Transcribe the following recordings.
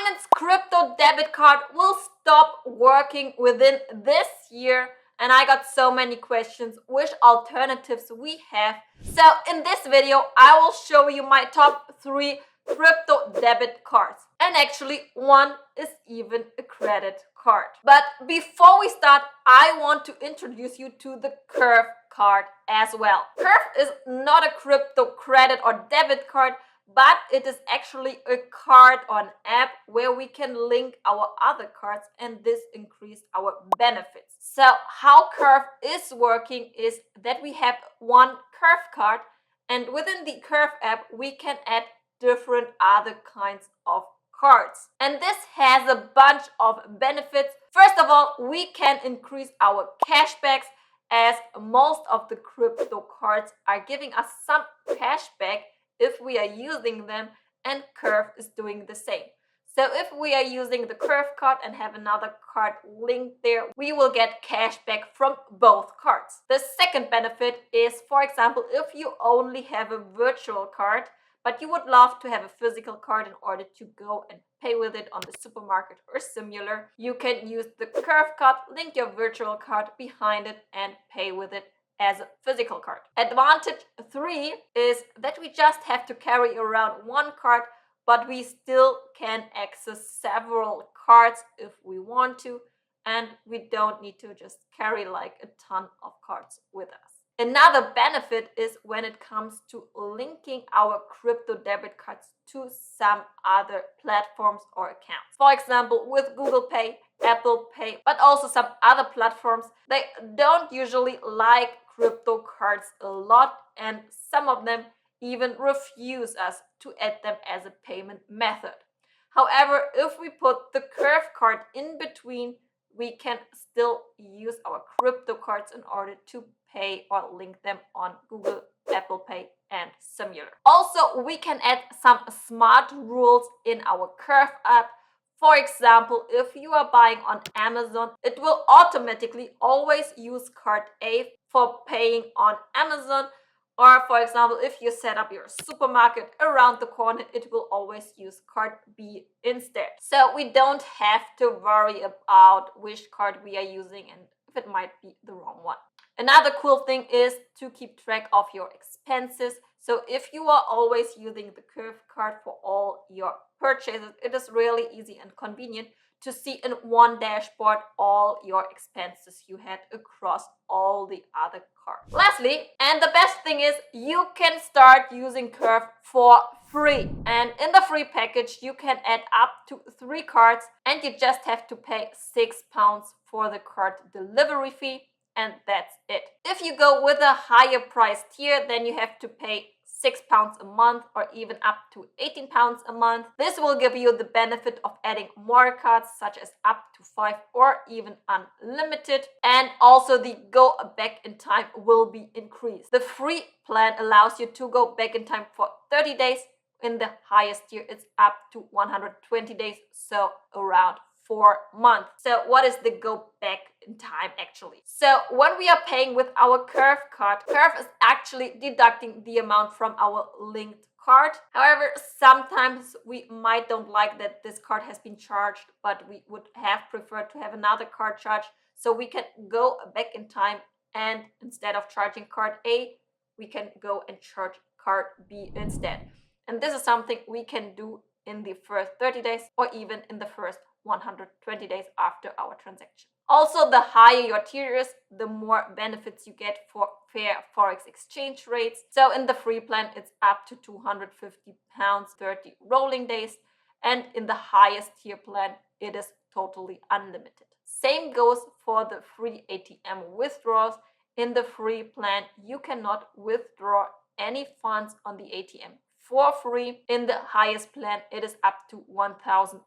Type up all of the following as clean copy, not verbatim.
Binance crypto debit card will stop working within this year, and I got so many questions which alternatives we have. So in this video I will show you my top 3 crypto debit cards, and actually one is even a credit card. But before we start, I want to introduce you to the Curve card as well. Curve is not a crypto credit or debit card, but it is actually a card or an app where we can link our other cards, and this increases our benefits. So how Curve is working is that we have one Curve card, and within the Curve app we can add different other kinds of cards. And this has a bunch of benefits. First of all, we can increase our cashbacks, as most of the crypto cards are giving us some cashback if we are using them, and Curve is doing the same. So if we are using the Curve card and have another card linked there, we will get cashback from both cards. The second benefit is, for example, if you only have a virtual card, but you would love to have a physical card in order to go and pay with it on the supermarket or similar, you can use the Curve card, link your virtual card behind it, and pay with it as a physical card. Advantage 3 is that we just have to carry around one card, but we still can access several cards if we want to, and we don't need to just carry like a ton of cards with us. Another benefit is when it comes to linking our crypto debit cards to some other platforms or accounts. For example, with Google Pay, Apple Pay, but also some other platforms, they don't usually like crypto cards a lot, and some of them even refuse us to add them as a payment method. However, if we put the Curve card in between, we can still use our crypto cards in order to pay or link them on Google, Apple Pay, and similar. Also, we can add some smart rules in our Curve app. For example, if you are buying on Amazon, it will automatically always use card A for paying on Amazon. Or for example, if you set up your supermarket around the corner, it will always use card B instead. So we don't have to worry about which card we are using and if it might be the wrong one. Another cool thing is to keep track of your expenses. So if you are always using the Curve card for all your purchases, it is really easy and convenient to see in one dashboard all your expenses you had across all the other cards. Lastly, and the best thing is, you can start using Curve for free. And in the free package, you can add up to 3 cards, and you just have to pay £6 for the card delivery fee, and that's it. If you go with a higher price tier, then you have to pay £6 a month or even up to £18 a month. This will give you the benefit of adding more cards, such as up to 5 or even unlimited, and also the go back in time will be increased. The free plan allows you to go back in time for 30 days. In the highest tier, it's up to 120 days, so around 4 months. So what is the go back in time actually? So when we are paying with our Curve card, Curve is actually deducting the amount from our linked card. However, sometimes we might don't like that this card has been charged, but we would have preferred to have another card charged. So we can go back in time, and instead of charging card A, we can go and charge card B instead. And this is something we can do in the first 30 days or even in the first 120 days after our transaction. Also, the higher your tier is, the more benefits you get for fair forex exchange rates. So in the free plan, it's up to £250, 30 rolling days, and in the highest tier plan, it is totally unlimited. Same goes for the free ATM withdrawals. In the free plan, you cannot withdraw any funds on the ATM for free. In the highest plan, it is up to £1,000.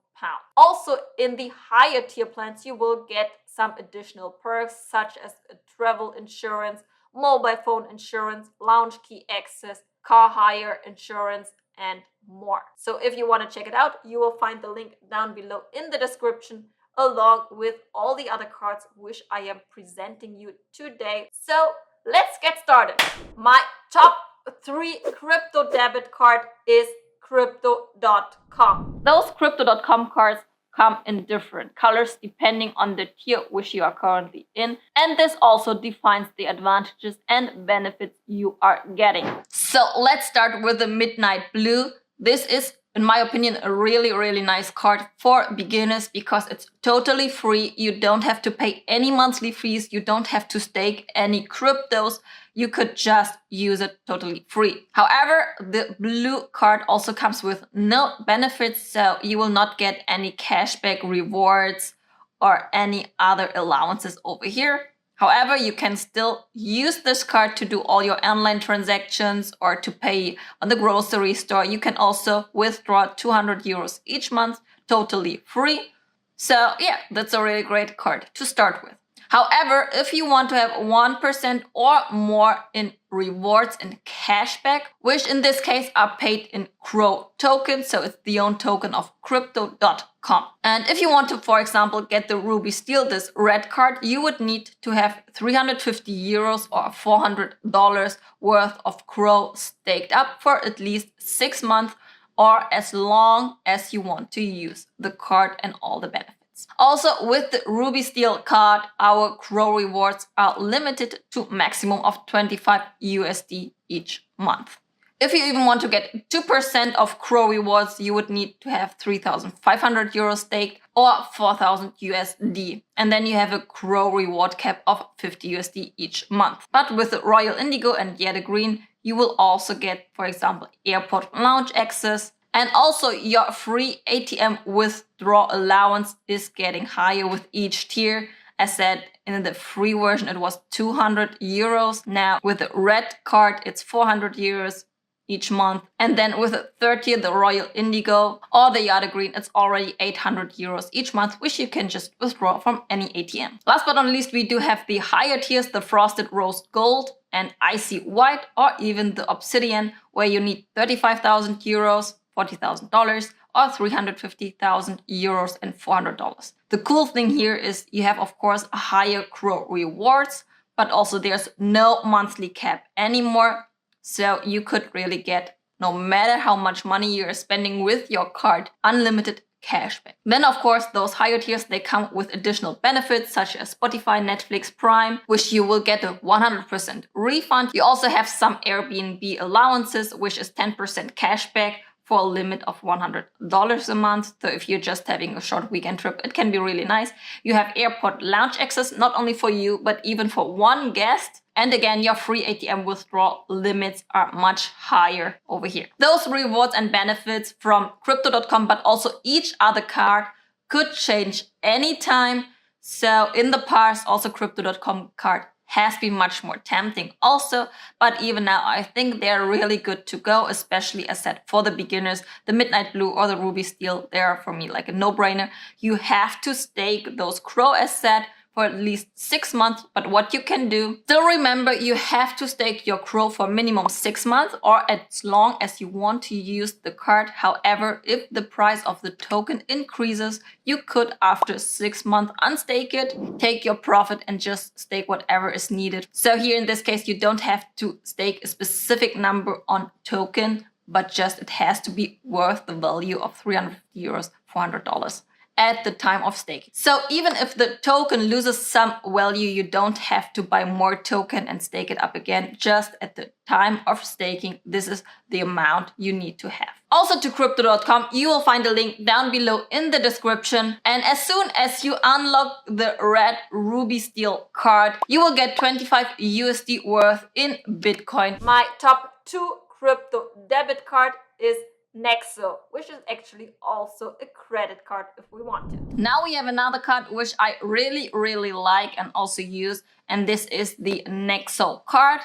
Also, in the higher tier plans, you will get some additional perks, such as a travel insurance, mobile phone insurance, lounge key access, car hire insurance, and more. So if you want to check it out, you will find the link down below in the description, along with all the other cards which I am presenting you today. So let's get started. My top 3 crypto debit card is Crypto.com. Those Crypto.com cards come in different colors depending on the tier which you are currently in, and this also defines the advantages and benefits you are getting. So let's start with the Midnight Blue. This is, in my opinion, a really nice card for beginners because it's totally free. You don't have to pay any monthly fees. You don't have to stake any cryptos. You could just use it totally free. However, the blue card also comes with no benefits, so you will not get any cashback rewards or any other allowances over here. However, you can still use this card to do all your online transactions or to pay on the grocery store. You can also withdraw 200 euros each month, totally free. So yeah, that's a really great card to start with. However, if you want to have 1% or more in rewards and cashback, which in this case are paid in Crow tokens, so it's the own token of Crypto.com. And if you want to, for example, get the Ruby Steel, this red card, you would need to have 350 euros or $400 worth of Crow staked up for at least 6 months or as long as you want to use the card and all the benefits. Also, with the Ruby Steel card, our Crow rewards are limited to maximum of 25 USD each month. If you even want to get 2% of Crow rewards, you would need to have 3,500 euros staked or 4,000 USD. And then you have a Crow reward cap of 50 USD each month. But with the Royal Indigo and Jade Green, you will also get, for example, airport lounge access. And also your free ATM withdrawal allowance is getting higher with each tier. As said, in the free version, it was 200 euros. Now with the red card, it's 400 euros each month. And then with the third tier, the Royal Indigo or the Jade Green, it's already 800 euros each month, which you can just withdraw from any ATM. Last but not least, we do have the higher tiers, the Frosted Rose Gold and Icy White, or even the Obsidian, where you need 35,000 euros, $40,000 or 350,000 euros and $400. The cool thing here is you have, of course, a higher Crow rewards, but also there's no monthly cap anymore. So you could really get, no matter how much money you're spending with your card, unlimited cashback. Then, of course, those higher tiers, they come with additional benefits such as Spotify, Netflix, Prime, which you will get a 100% refund. You also have some Airbnb allowances, which is 10% cashback for a limit of $100 a month. So if you're just having a short weekend trip, it can be really nice. You have airport lounge access, not only for you, but even for one guest. And again, your free ATM withdrawal limits are much higher over here. Those rewards and benefits from Crypto.com, but also each other card could change anytime. So in the past, also Crypto.com card has been much more tempting also, but even now I think they're really good to go, especially as said for the beginners. The Midnight Blue or the Ruby Steel, they're for me like a no-brainer. You have to stake those Crow as said for at least 6 months, but what you can do, still remember you have to stake your Crow for minimum 6 months or as long as you want to use the card. However, if the price of the token increases, you could after 6 months unstake it, take your profit and just stake whatever is needed. So here in this case, you don't have to stake a specific number on token, but just it has to be worth the value of 350 euros, $400. At the time of staking. So even if the token loses some value, you don't have to buy more token and stake it up again. Just at the time of staking, this is the amount you need to have. Also to Crypto.com, you will find a link down below in the description. And as soon as you unlock the red Ruby Steel card, you will get 25 USD worth in Bitcoin. My top 2 crypto debit card is Nexo, which is actually also a credit card if we want it. Now we have another card which I really like and also use, and this is the Nexo Card.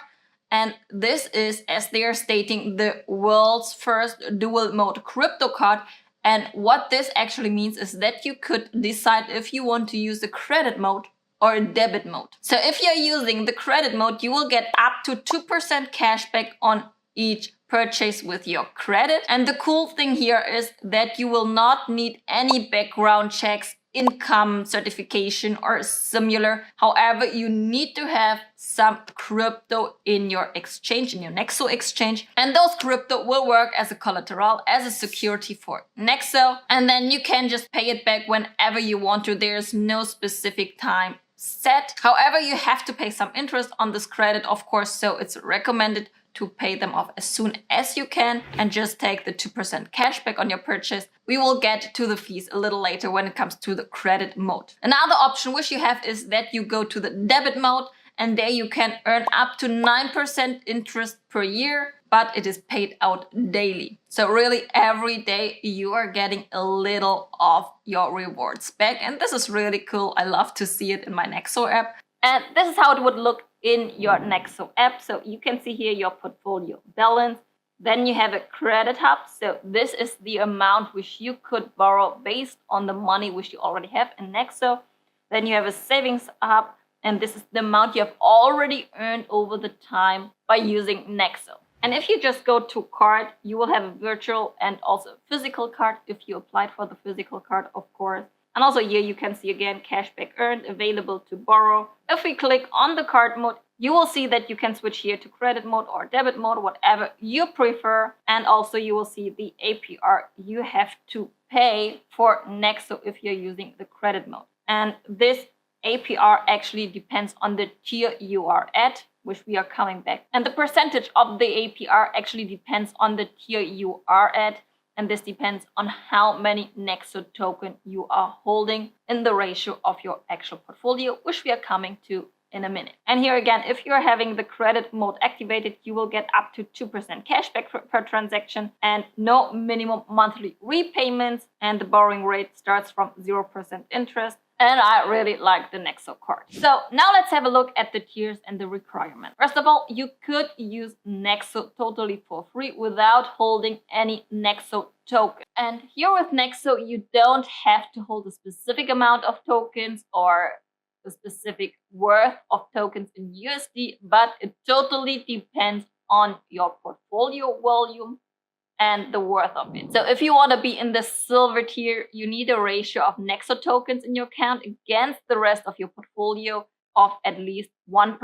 And this is, as they are stating, the world's first dual mode crypto card. And what this actually means is that you could decide if you want to use the credit mode or a debit mode. So if you're using the credit mode, you will get up to 2% cashback on each purchase with your credit. And the cool thing here is that you will not need any background checks income certification or similar. However, you need to have some crypto in your exchange, in your Nexo exchange, and those crypto will work as a collateral, as a security for Nexo, and then you can just pay it back whenever you want to. There's no specific time set. However, you have to pay some interest on this credit, of course, so it's recommended to pay them off as soon as you can and just take the 2% cashback on your purchase. We will get to the fees a little later when it comes to the credit mode. Another option which you have is that you go to the debit mode, and there you can earn up to 9% interest per year, but it is paid out daily. So really every day you are getting a little of your rewards back, and this is really cool. I love to see it in my Nexo app. And this is how it would look in your Nexo app. So you can see here your portfolio balance. Then you have a credit hub. So this is the amount which you could borrow based on the money which you already have in Nexo. Then you have a savings hub. And this is the amount you have already earned over the time by using Nexo. And if you just go to card, you will have a virtual and also a physical card if you applied for the physical card, of course. And also here you can see again cashback earned, available to borrow. If we click on the card mode, you will see that you can switch here to credit mode or debit mode, whatever you prefer. And also you will see the APR you have to pay for Nexo if you're using the credit mode. And this APR actually depends on the tier you are at, which we are coming back. And the percentage of the APR actually depends on the tier you are at. And this depends on how many Nexo token you are holding in the ratio of your actual portfolio, which we are coming to in a minute. And here again, if you're having the credit mode activated, you will get up to 2% cashback per transaction and no minimum monthly repayments. And the borrowing rate starts from 0% interest. And I really like the Nexo card. So now let's have a look at the tiers and the requirements. First of all, you could use Nexo totally for free without holding any Nexo token. And here with Nexo, you don't have to hold a specific amount of tokens or a specific worth of tokens in USD, but it totally depends on your portfolio volume and the worth of it. So if you want to be in the silver tier, you need a ratio of Nexo tokens in your account against the rest of your portfolio of at least 1%.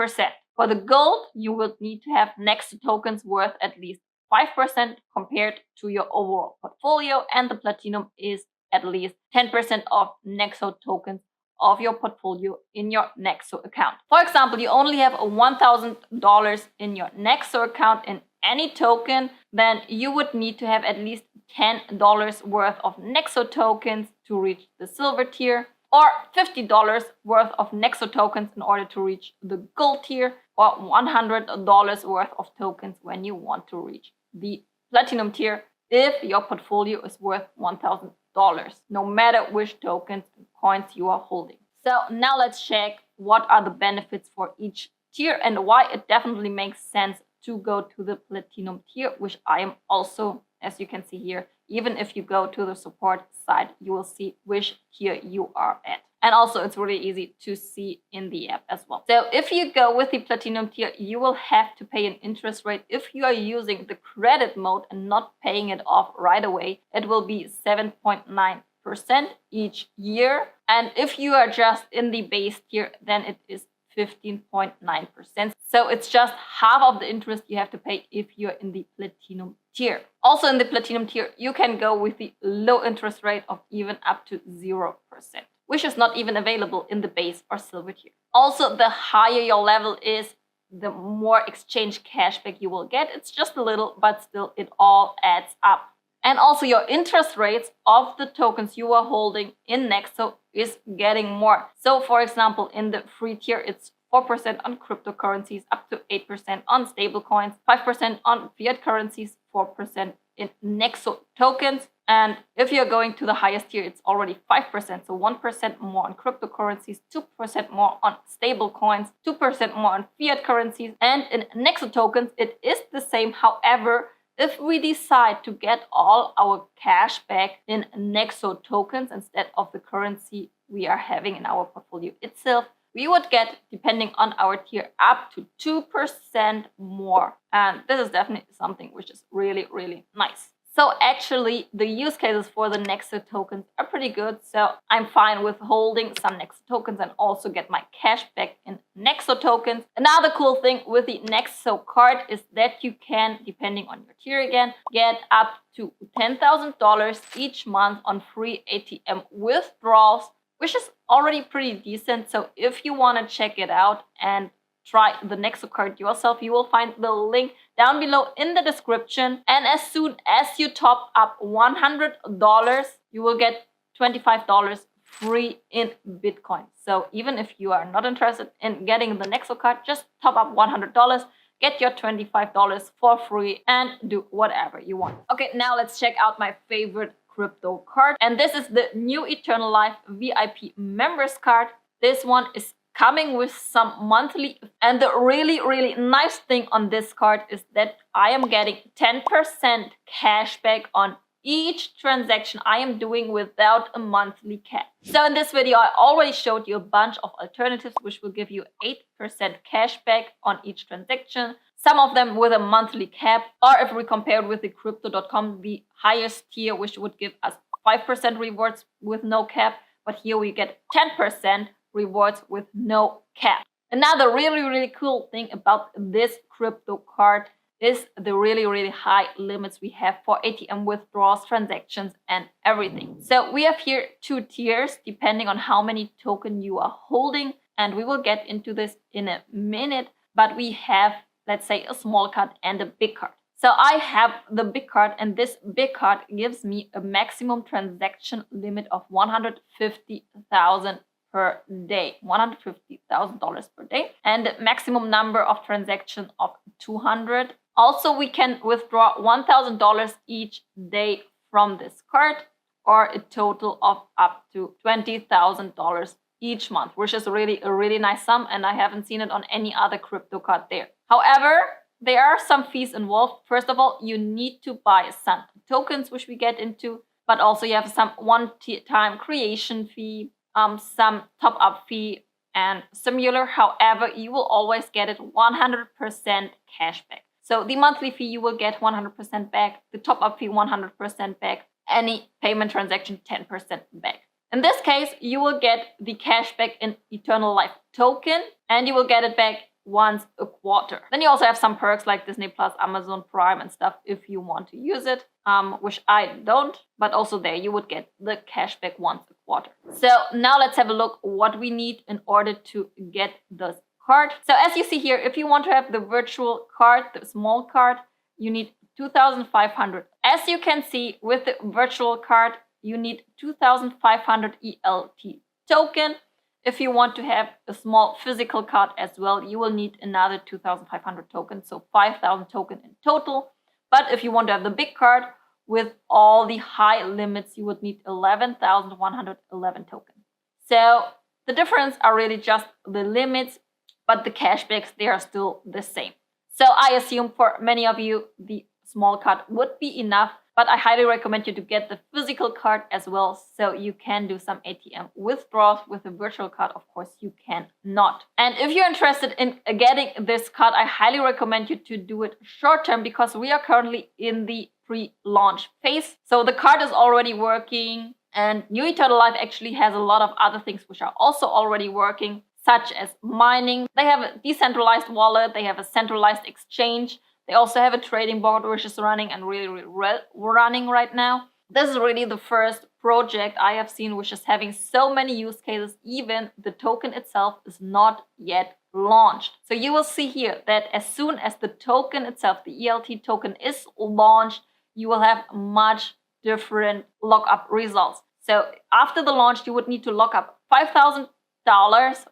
For the gold, you will need to have Nexo tokens worth at least 5% compared to your overall portfolio, and the platinum is at least 10% of Nexo tokens of your portfolio in your Nexo account. For example, you only have $1,000 in your Nexo account in any token, then you would need to have at least $10 worth of Nexo tokens to reach the silver tier, or $50 worth of Nexo tokens in order to reach the gold tier, or $100 worth of tokens when you want to reach the platinum tier if your portfolio is worth $1,000, no matter which tokens and coins you are holding. So now let's check what are the benefits for each tier and why it definitely makes sense to go to the platinum tier, which I am also, as you can see here. Even if you go to the support side, you will see which tier you are at. And also it's really easy to see in the app as well. So if you go with the platinum tier, you will have to pay an interest rate. If you are using the credit mode and not paying it off right away, it will be 7.9% each year. And if you are just in the base tier, then it is 15.9%. So it's just half of the interest you have to pay if you're in the platinum tier. Also in the platinum tier, you can go with the low interest rate of even up to 0%, which is not even available in the base or silver tier. Also, the higher your level is, the more exchange cashback you will get. It's just a little, but still it all adds up. And also your interest rates of the tokens you are holding in Nexo is getting more. So for example, in the free tier, it's 4% on cryptocurrencies, up to 8% on stablecoins, 5% on fiat currencies, 4% in Nexo tokens. And if you're going to the highest tier, it's already 5%. So 1% more on cryptocurrencies, 2% more on stablecoins, 2% more on fiat currencies. And in Nexo tokens, it is the same. However, if we decide to get all our cash back in Nexo tokens instead of the currency we are having in our portfolio itself, we would get, depending on our tier, up to 2% more. And this is definitely something which is really, really nice. So actually, the use cases for the Nexo tokens are pretty good. So I'm fine with holding some Nexo tokens and also get my cash back in Nexo tokens. Another cool thing with the Nexo card is that you can, depending on your tier again, get up to $10,000 each month on free ATM withdrawals, which is already pretty decent. So if you want to check it out and try the Nexo card yourself, you will find the link down below in the description. And as soon as you top up $100, you will get $25 free in Bitcoin. So even if you are not interested in getting the Nexo card, just top up $100, get your $25 for free and do whatever you want. Okay, now let's check out my favorite crypto card. And this is the new Eternal Life VIP members card. This one is coming with some monthly, and the really nice thing on this card is that I am getting 10% cash back on each transaction I am doing without a monthly cap. So in this video, I already showed you a bunch of alternatives which will give you 8% cash back on each transaction. Some of them with a monthly cap, or if we compare it with the crypto.com, the highest tier, which would give us 5% rewards with no cap. But here we get 10% rewards with no cap. Another really cool thing about this crypto card is the really high limits we have for ATM withdrawals, transactions, and everything. So we have here 2 tiers depending on how many token you are holding, and we will get into this in a minute. But we have, let's say, a small card and a big card. So I have the big card, and this big card gives me a maximum transaction limit of $150,000 per day, $150,000 per day, and the maximum number of transactions of 200. Also, we can withdraw $1,000 each day from this card, or a total of up to $20,000 each month, which is really a really nice sum, and I haven't seen it on any other crypto card there. However, there are some fees involved. First of all, you need to buy some tokens, which we get into, but also you have some one-time creation fee, some top-up fee, and similar. However, you will always get it 100% cash back. So the monthly fee you will get 100% back, the top-up fee 100% back, any payment transaction 10% back. In this case, you will get the cash back in Eternal Life token, and you will get it back once a quarter. Then you also have some perks like Disney Plus, Amazon Prime and stuff if you want to use it, which I don't, but also there you would get the cash back once a quarter. So now let's have a look what we need in order to get this card. So as you see here, if you want to have the virtual card, the small card, you need 2,500. As you can see, with the virtual card, you need 2,500 ELT token. If you want to have a small physical card as well, you will need another 2,500 tokens, so 5,000 tokens in total. But if you want to have the big card with all the high limits, you would need 11,111 tokens. So the difference are really just the limits, but the cashbacks, they are still the same. So I assume for many of you, the small card would be enough, but I highly recommend you to get the physical card as well, so you can do some ATM withdrawals. With the virtual card, of course, you cannot. And if you're interested in getting this card, I highly recommend you to do it short term, because we are currently in the pre-launch phase. So the card is already working, and New Eternal Life actually has a lot of other things which are also already working, such as mining. They have a decentralized wallet, they have a centralized exchange. They also have a trading board which is running and really running right now. This is really the first project I have seen which is having so many use cases. Even the token itself is not yet launched. So you will see here that as soon as the token itself, the ELT token, is launched, you will have much different lockup results. So after the launch, you would need to lock up $5,000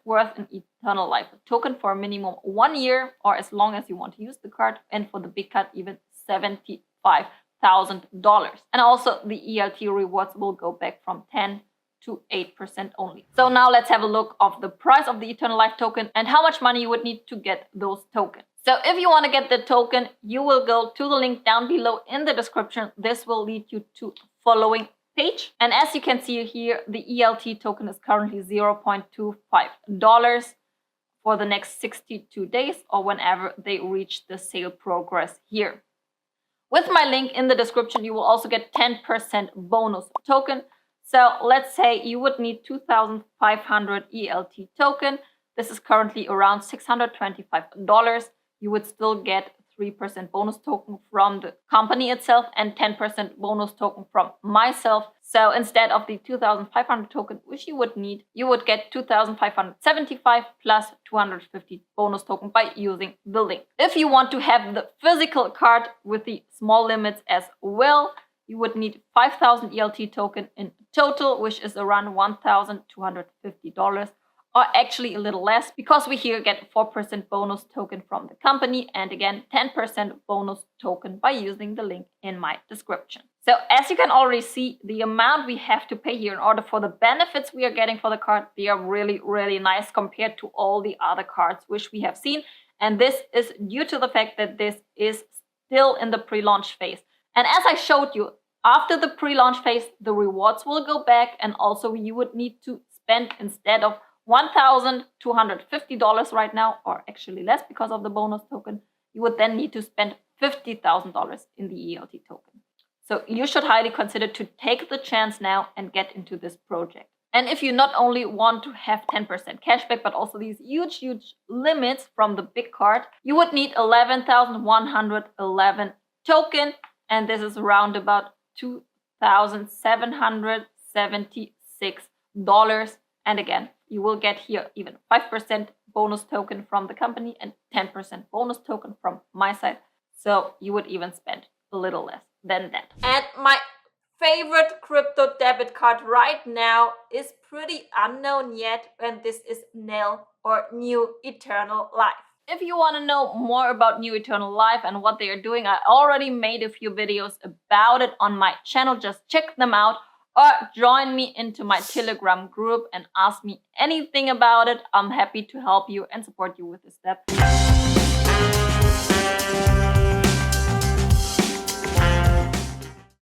worth in Eternal Life token for a minimum 1 year, or as long as you want to use the card, and for the big card even $75,000. And also the ELT rewards will go back from 10 to 8% only. So now let's have a look of the price of the Eternal Life token and how much money you would need to get those tokens. So if you want to get the token, you will go to the link down below in the description. This will lead you to following page. And as you can see here, the ELT token is currently $0.25 for the next 62 days, or whenever they reach the sale progress here. With my link in the description, you will also get 10% bonus token. So let's say you would need 2,500 ELT token. This is currently around $625. You would still get 3% bonus token from the company itself and 10% bonus token from myself. So instead of the 2,500 token, which you would need, you would get 2,575 plus 250 bonus token by using the link. If you want to have the physical card with the small limits as well, you would need 5,000 ELT token in total, which is around $1,250. Or actually a little less, because we here get 4% bonus token from the company, and again 10% bonus token by using the link in my description. So as you can already see, the amount we have to pay here in order for the benefits we are getting for the card, they are really, really nice compared to all the other cards which we have seen. And this is due to the fact that this is still in the pre-launch phase. And as I showed you, after the pre-launch phase, the rewards will go back, and also you would need to spend, instead of $1,250 right now, or actually less because of the bonus token, you would then need to spend $50,000 in the ELT token. So you should highly consider to take the chance now and get into this project. And if you not only want to have 10% cashback, but also these huge, huge limits from the big card, you would need 11,111 token, and this is around about $2,776. And again, you will get here even 5% bonus token from the company and 10% bonus token from my side. So you would even spend a little less than that. And my favorite crypto debit card right now is pretty unknown yet, and this is NEL, or New Eternal Life. If you want to know more about New Eternal Life and what they are doing, I already made a few videos about it on my channel. Just check them out. Or join me into my Telegram group and ask me anything about it. I'm happy to help you and support you with this step.